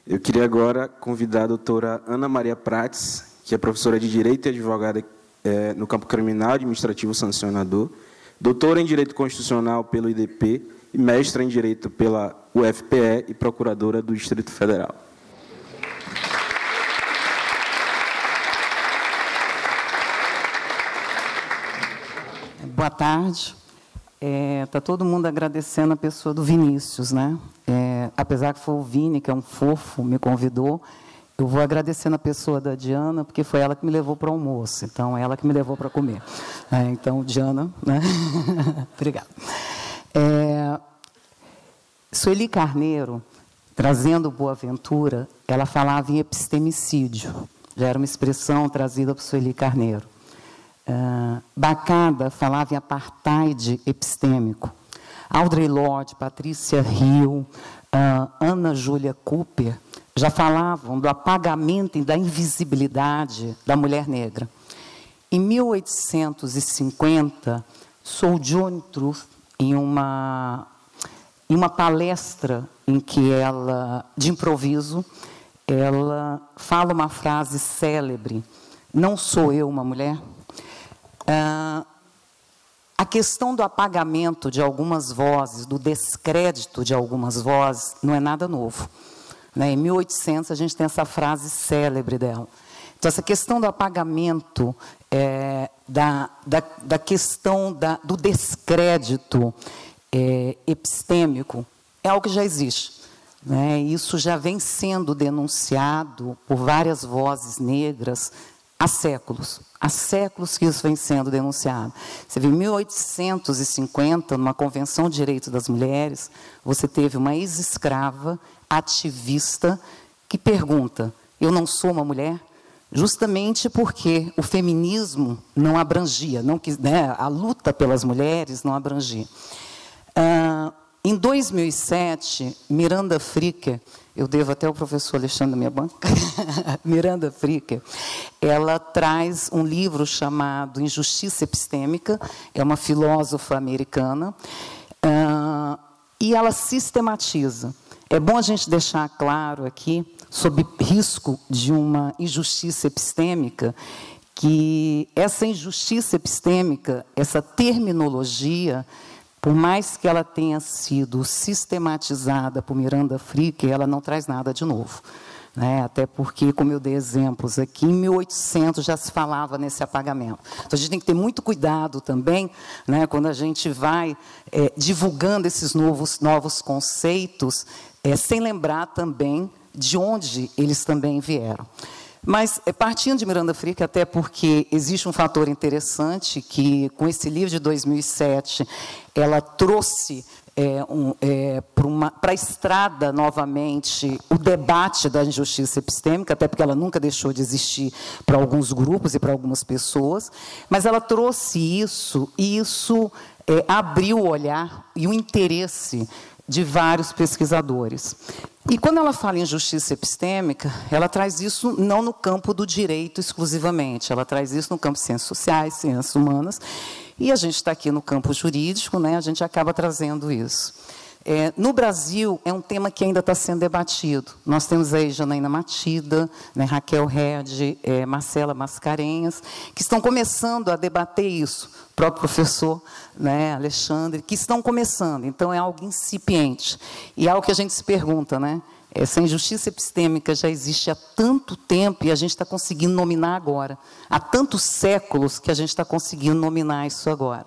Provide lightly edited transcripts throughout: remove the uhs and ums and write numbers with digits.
Eu queria agora convidar a doutora Ana Maria Prates, que é professora de Direito e advogada no campo criminal, administrativo sancionador, doutora em Direito Constitucional pelo IDP e mestra em Direito pela UFPE e procuradora do Distrito Federal. Boa tarde. Está todo mundo agradecendo a pessoa do Vinícius, né? Apesar que foi o Vini, que é um fofo, me convidou, eu vou agradecendo a pessoa da Diana, porque foi ela que me levou para o almoço, então ela que me levou para comer. Então, Diana, né? Obrigada. Sueli Carneiro, trazendo Boaventura, ela falava em epistemicídio, já era uma expressão trazida por Sueli Carneiro. Bacada falava em apartheid epistêmico. Audre Lorde, Patrícia Hill, Ana Júlia Cooper já falavam do apagamento e da invisibilidade da mulher negra. Em 1850, Sojourner Truth, em uma palestra em que ela, de improviso, ela fala uma frase célebre: "Não sou eu uma mulher?" A questão do apagamento de algumas vozes, do descrédito de algumas vozes, não é nada novo. Em 1800, a gente tem essa frase célebre dela. Então, essa questão do apagamento, da questão do descrédito epistêmico, é algo que já existe. Isso já vem sendo denunciado por várias vozes negras há séculos que isso vem sendo denunciado. Você vê, em 1850, numa Convenção de Direitos das Mulheres, você teve uma ex-escrava, ativista, que pergunta: eu não sou uma mulher? Justamente porque o feminismo não abrangia, a luta pelas mulheres não abrangia. Em 2007, Miranda Fricker, eu devo até ao professor Alexandre da minha banca, Miranda Fricker, ela traz um livro chamado Injustiça Epistêmica, é uma filósofa americana, e ela sistematiza. É bom a gente deixar claro aqui, sob risco de uma injustiça epistêmica, que essa injustiça epistêmica, essa terminologia, por mais que ela tenha sido sistematizada por Miranda Fricker, ela não traz nada de novo. Até porque, como eu dei exemplos aqui, em 1800 já se falava nesse apagamento. Então, a gente tem que ter muito cuidado também, quando a gente vai divulgando esses novos conceitos, sem lembrar também de onde eles também vieram. Mas, partindo de Miranda Fricker, até porque existe um fator interessante, que, com esse livro de 2007, ela trouxe para a estrada, novamente, o debate da injustiça epistêmica, até porque ela nunca deixou de existir para alguns grupos e para algumas pessoas, mas ela trouxe isso, e isso abriu o olhar e o interesse de vários pesquisadores. E, quando ela fala em justiça epistêmica, ela traz isso não no campo do direito exclusivamente, ela traz isso no campo de ciências sociais, ciências humanas, e a gente está aqui no campo jurídico, a gente acaba trazendo isso. No Brasil, é um tema que ainda está sendo debatido. Nós temos aí Janaína Matida, Raquel Red, Marcela Mascarenhas, que estão começando a debater isso. O próprio professor Alexandre, que estão começando. Então, é algo incipiente. E é algo que a gente se pergunta, essa injustiça epistêmica já existe há tanto tempo e a gente está conseguindo nominar agora. Há tantos séculos que a gente está conseguindo nominar isso agora.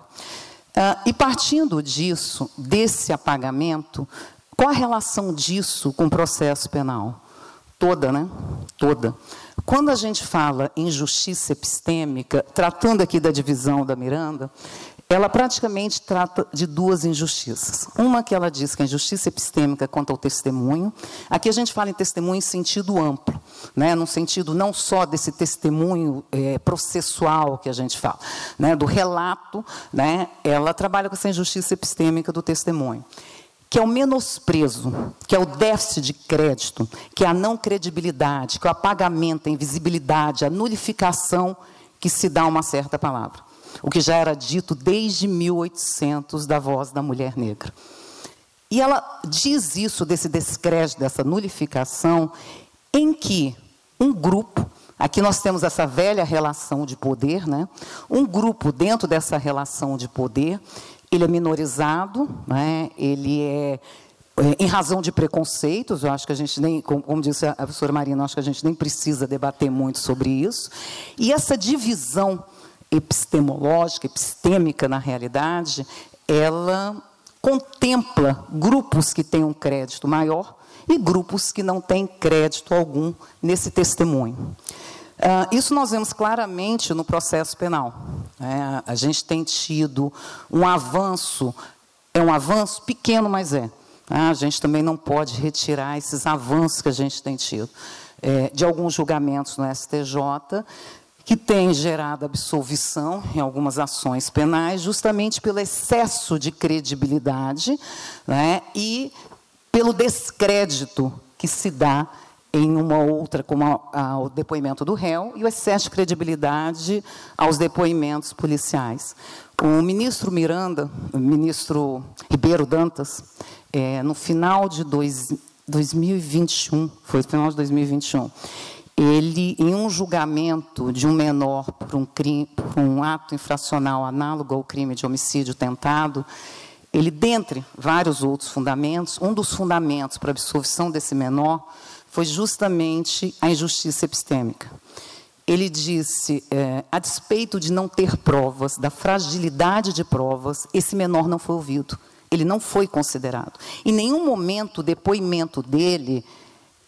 E, partindo disso, desse apagamento, qual a relação disso com o processo penal? Toda, Toda. Quando a gente fala em justiça epistêmica, tratando aqui da divisão da Miranda, ela praticamente trata de duas injustiças. Uma que ela diz que é a injustiça epistêmica quanto ao testemunho. Aqui a gente fala em testemunho em sentido amplo, no sentido não só desse testemunho processual que a gente fala, do relato, ela trabalha com essa injustiça epistêmica do testemunho, que é o menosprezo, que é o déficit de crédito, que é a não credibilidade, que é o apagamento, a invisibilidade, a nulificação que se dá a uma certa palavra. O que já era dito desde 1800 da voz da mulher negra. E ela diz isso, desse descrédito, dessa nulificação, em que um grupo, aqui nós temos essa velha relação de poder, né? Um grupo dentro dessa relação de poder, ele é minorizado, né? Ele é, em razão de preconceitos, eu acho que a gente nem, como disse a professora Marina, eu acho que a gente nem precisa debater muito sobre isso. E essa divisão epistemológica, epistêmica, na realidade, ela contempla grupos que têm um crédito maior e grupos que não têm crédito algum nesse testemunho. Isso nós vemos claramente no processo penal. A gente tem tido um avanço, é um avanço pequeno, mas é. A gente também não pode retirar esses avanços que a gente tem tido de alguns julgamentos no STJ, que tem gerado absolvição em algumas ações penais, justamente pelo excesso de credibilidade, né, e pelo descrédito que se dá em uma outra, como ao depoimento do réu, e o excesso de credibilidade aos depoimentos policiais. O ministro Miranda, o ministro Ribeiro Dantas, no final de 2021, foi no final de 2021, ele, em um julgamento de um menor por um ato infracional análogo ao crime de homicídio tentado, ele, dentre vários outros fundamentos, um dos fundamentos para a absolvição desse menor foi justamente a injustiça epistêmica. Ele disse, a despeito de não ter provas, da fragilidade de provas, esse menor não foi ouvido, ele não foi considerado. Em nenhum momento o depoimento dele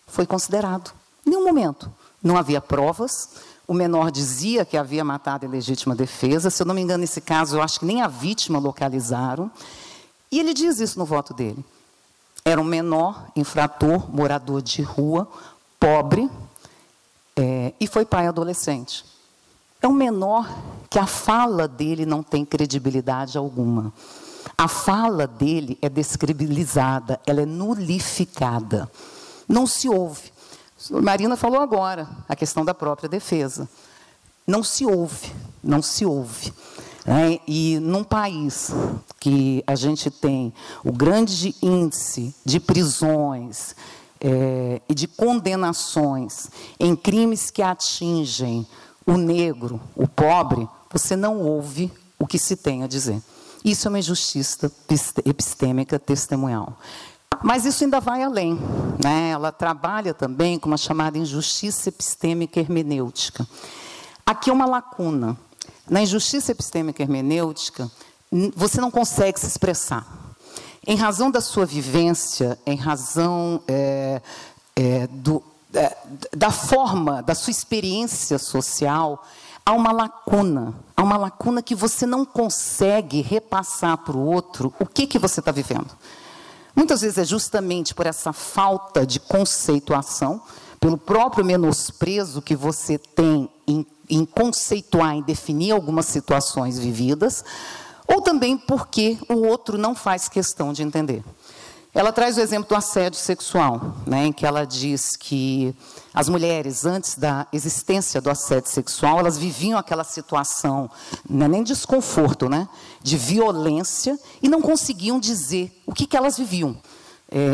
foi considerado. Em nenhum momento. Não havia provas, o menor dizia que havia matado em legítima defesa, se eu não me engano, nesse caso, eu acho que nem a vítima localizaram, e ele diz isso no voto dele. Era um menor, infrator, morador de rua, pobre, e foi pai adolescente. É um menor que a fala dele não tem credibilidade alguma. A fala dele é descredibilizada, ela é nulificada. Não se ouve. A Marina falou agora, a questão da própria defesa. Não se ouve, não se ouve. E num país que a gente tem o grande índice de prisões e de condenações em crimes que atingem o negro, o pobre, você não ouve o que se tem a dizer. Isso é uma injustiça epistêmica testemunhal. Mas isso ainda vai além, né? Ela trabalha também com uma chamada injustiça epistêmica hermenêutica. Aqui é uma lacuna. Na injustiça epistêmica hermenêutica, você não consegue se expressar. Em razão da sua vivência, em razão da forma, da sua experiência social, há uma lacuna que você não consegue repassar para o outro o que você está vivendo. Muitas vezes é justamente por essa falta de conceituação, pelo próprio menosprezo que você tem em conceituar, em definir algumas situações vividas, ou também porque o outro não faz questão de entender. Ela traz o exemplo do assédio sexual, né, em que ela diz que as mulheres, antes da existência do assédio sexual, elas viviam aquela situação, não é nem desconforto, né, de violência, e não conseguiam dizer o que elas viviam.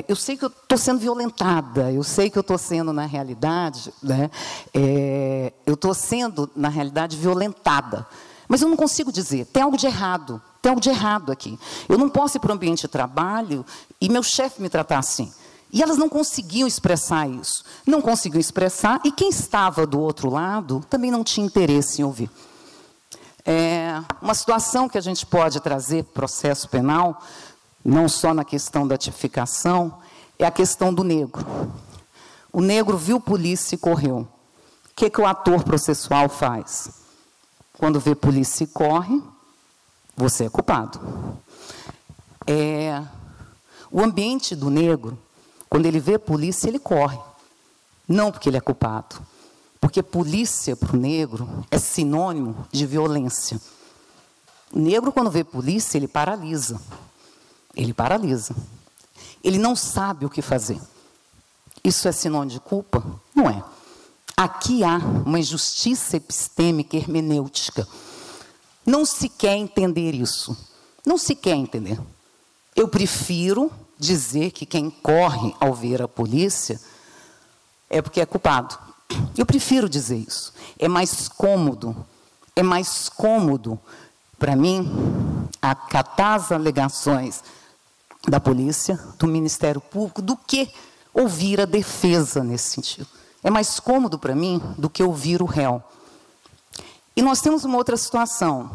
Eu sei que eu estou sendo violentada, eu sei que eu estou sendo, na realidade, né, eu estou sendo, na realidade, violentada. Mas eu não consigo dizer, tem algo de errado. Tem algo de errado aqui. Eu não posso ir para o ambiente de trabalho e meu chefe me tratar assim. E elas não conseguiam expressar isso. Não conseguiam expressar, e quem estava do outro lado também não tinha interesse em ouvir. Uma situação que a gente pode trazer para o processo penal, não só na questão da tipificação, é a questão do negro. O negro viu polícia e correu. O que o ator processual faz? Quando vê polícia e corre, você é culpado. O ambiente do negro, quando ele vê polícia, ele corre. Não porque ele é culpado. Porque polícia, para o negro, é sinônimo de violência. O negro, quando vê polícia, ele paralisa. Ele paralisa. Ele não sabe o que fazer. Isso é sinônimo de culpa? Não é. Aqui há uma injustiça epistêmica hermenêutica. Não se quer entender isso. Não se quer entender. Eu prefiro dizer que quem corre ao ver a polícia é porque é culpado. Eu prefiro dizer isso. É mais cômodo para mim acatar as alegações da polícia, do Ministério Público, do que ouvir a defesa nesse sentido. É mais cômodo para mim do que ouvir o réu. E nós temos uma outra situação.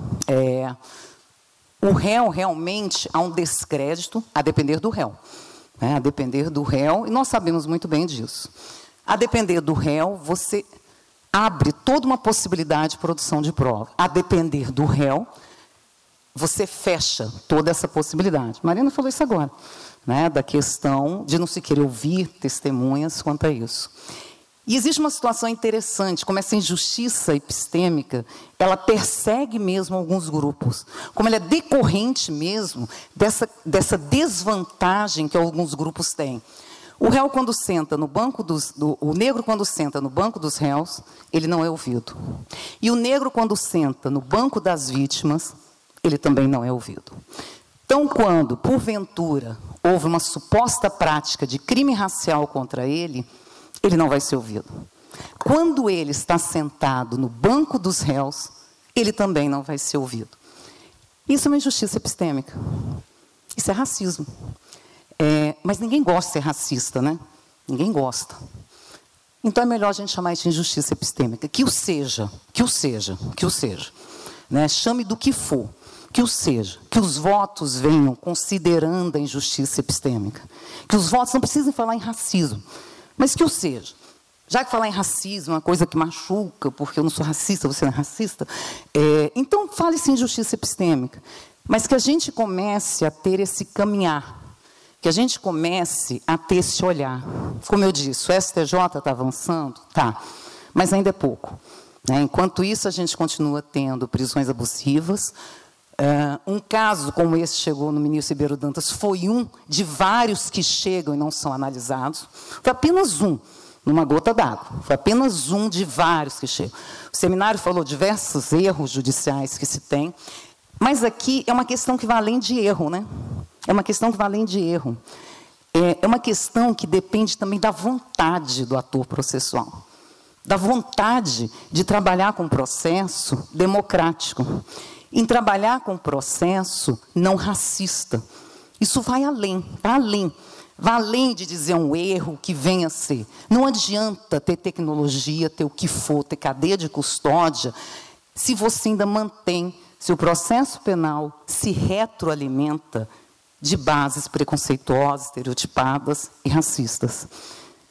O réu, realmente, há um descrédito, a depender do réu. Né? A depender do réu, e nós sabemos muito bem disso. A depender do réu, você abre toda uma possibilidade de produção de prova. A depender do réu, você fecha toda essa possibilidade. Marina falou isso agora, né? Da questão de não se querer ouvir testemunhas quanto a isso. E existe uma situação interessante, como essa injustiça epistêmica, ela persegue mesmo alguns grupos, como ela é decorrente mesmo dessa desvantagem que alguns grupos têm. O réu, quando senta no banco o negro, quando senta no banco dos réus, ele não é ouvido. E o negro, quando senta no banco das vítimas, ele também não é ouvido. Então, quando, porventura, houve uma suposta prática de crime racial contra ele não vai ser ouvido. Quando ele está sentado no banco dos réus, ele também não vai ser ouvido. Isso é uma injustiça epistêmica. Isso é racismo. Mas ninguém gosta de ser racista, né? Ninguém gosta. Então é melhor a gente chamar isso de injustiça epistêmica. Que o seja. Né? Chame do que for. Que o seja. Que os votos venham considerando a injustiça epistêmica. Que os votos não precisem falar em racismo. Mas que o seja. Já que falar em racismo é uma coisa que machuca, porque eu não sou racista, você não é racista, então fale-se em injustiça epistêmica. Mas que a gente comece a ter esse caminhar, que a gente comece a ter esse olhar. Como eu disse, o STJ está avançando? Tá, mas ainda é pouco. Né? Enquanto isso, a gente continua tendo prisões abusivas. Um caso como esse chegou no ministro Ribeiro Dantas foi um de vários que chegam e não são analisados. Foi apenas um, numa gota d'água. Foi apenas um de vários que chegam. O seminário falou diversos erros judiciais que se tem, mas aqui é uma questão que vai além de erro, né? É uma questão que vai além de erro. É uma questão que depende também da vontade do ator processual, da vontade de trabalhar com um processo democrático, em trabalhar com um processo não racista. Isso vai além, vai além de dizer um erro que venha a ser. Não adianta ter tecnologia, ter o que for, ter cadeia de custódia, se você ainda mantém, se o processo penal se retroalimenta de bases preconceituosas, estereotipadas e racistas.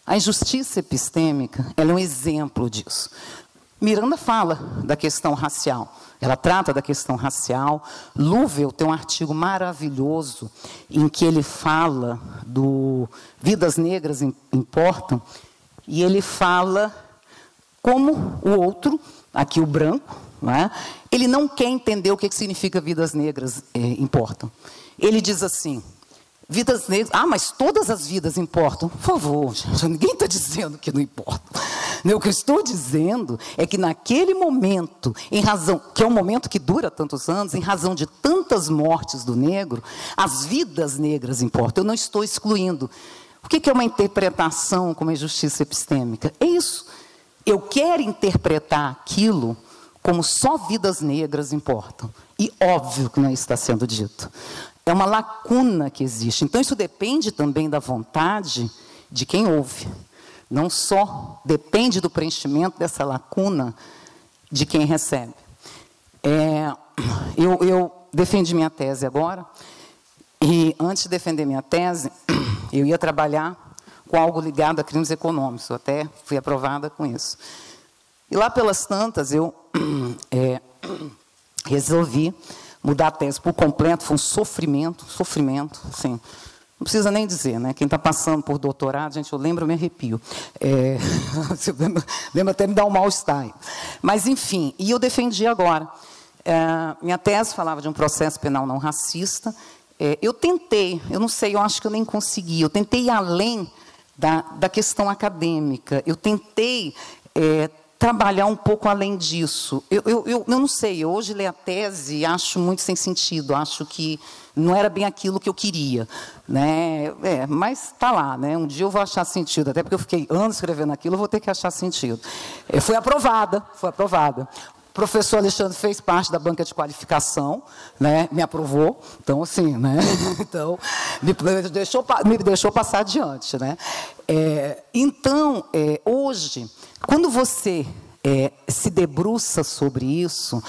A injustiça epistêmica, ela é um exemplo disso. Miranda fala da questão racial, ela trata da questão racial. Louvel tem um artigo maravilhoso em que ele fala do Vidas Negras Importam, e ele fala como o outro, aqui o branco, né, ele não quer entender o que significa Vidas Negras Importam. Ele diz assim, vidas negras, mas todas as vidas importam. Por favor, gente, ninguém está dizendo que não importa. O que eu estou dizendo é que naquele momento, em razão, que é um momento que dura tantos anos, em razão de tantas mortes do negro, as vidas negras importam. Eu não estou excluindo. O que é uma interpretação como injustiça epistêmica? É isso. Eu quero interpretar aquilo como só vidas negras importam. E óbvio que não está sendo dito. É uma lacuna que existe. Então, isso depende também da vontade de quem ouve. Não só depende do preenchimento dessa lacuna de quem recebe. Eu defendi minha tese agora, e antes de defender minha tese, eu ia trabalhar com algo ligado a crimes econômicos. Eu até fui aprovada com isso. E lá pelas tantas, eu resolvi mudar a tese por completo. Foi um sofrimento, sim. Não precisa nem dizer, né? Quem está passando por doutorado, gente, eu lembro, eu me arrepio. Lembro até me dar um mal-estar. Mas, enfim, e eu defendi agora. Minha tese falava de um processo penal não racista. Eu tentei, eu não sei, eu acho que eu nem consegui. Eu tentei ir além da questão acadêmica. Eu tentei trabalhar um pouco além disso. Eu não sei, hoje ler a tese acho muito sem sentido, acho que não era bem aquilo que eu queria, né? Mas está lá, né? Um dia eu vou achar sentido, até porque eu fiquei anos escrevendo aquilo, eu vou ter que achar sentido. Foi aprovada, foi aprovada. O professor Alexandre fez parte da banca de qualificação, né? Me aprovou, então assim, né? Então me deixou passar adiante, né? Então, hoje, quando você se debruça sobre isso,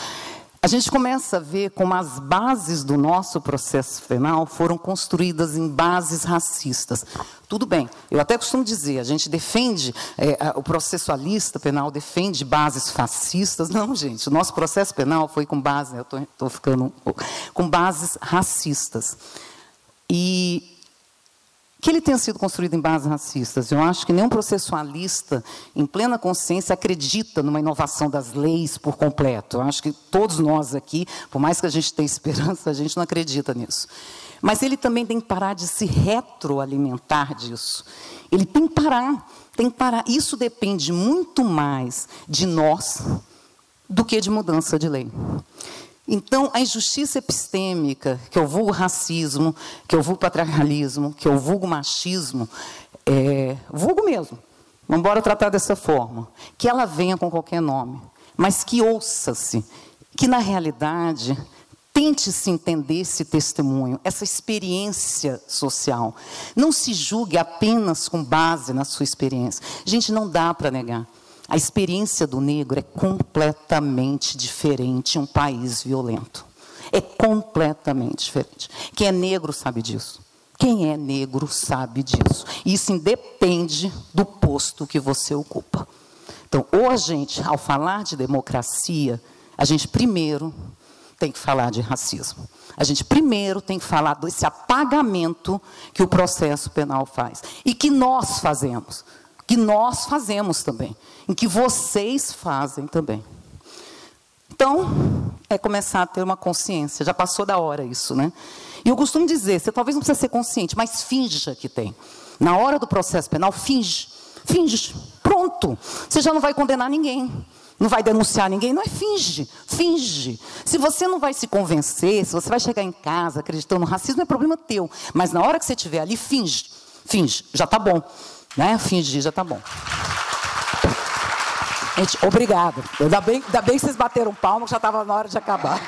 a gente começa a ver como as bases do nosso processo penal foram construídas em bases racistas. Tudo bem, eu até costumo dizer, a gente defende, o processualista penal defende bases fascistas. Não, gente, o nosso processo penal foi com base, eu estou ficando com bases racistas. E que ele tenha sido construído em bases racistas, eu acho que nenhum processualista, em plena consciência, acredita numa inovação das leis por completo. Eu acho que todos nós aqui, por mais que a gente tenha esperança, a gente não acredita nisso. Mas ele também tem que parar de se retroalimentar disso. Ele tem que parar, tem que parar. Isso depende muito mais de nós do que de mudança de lei. Então, a injustiça epistêmica, que eu vulgo racismo, que eu vulgo patriarcalismo, que eu vulgo machismo, vulgo mesmo, vamos embora tratar dessa forma, que ela venha com qualquer nome, mas que ouça-se, que na realidade tente-se entender esse testemunho, essa experiência social. Não se julgue apenas com base na sua experiência. Gente, não dá para negar. A experiência do negro é completamente diferente em um país violento. É completamente diferente. Quem é negro sabe disso. Quem é negro sabe disso. Isso independe do posto que você ocupa. Então, hoje, gente, ao falar de democracia, a gente primeiro tem que falar de racismo. A gente primeiro tem que falar desse apagamento que o processo penal faz. E que nós fazemos. Que nós fazemos também, em que vocês fazem também. Então, é começar a ter uma consciência, já passou da hora isso, né? E eu costumo dizer, você talvez não precisa ser consciente, mas finja que tem. Na hora do processo penal, finge, pronto. Você já não vai condenar ninguém, não vai denunciar ninguém, não é finge. Se você não vai se convencer, se você vai chegar em casa acreditando no racismo, é problema teu. Mas na hora que você estiver ali, finge, já está bom. Né? Fingir, já está bom. Gente, obrigada. Ainda bem que vocês bateram palma, já estava na hora de acabar.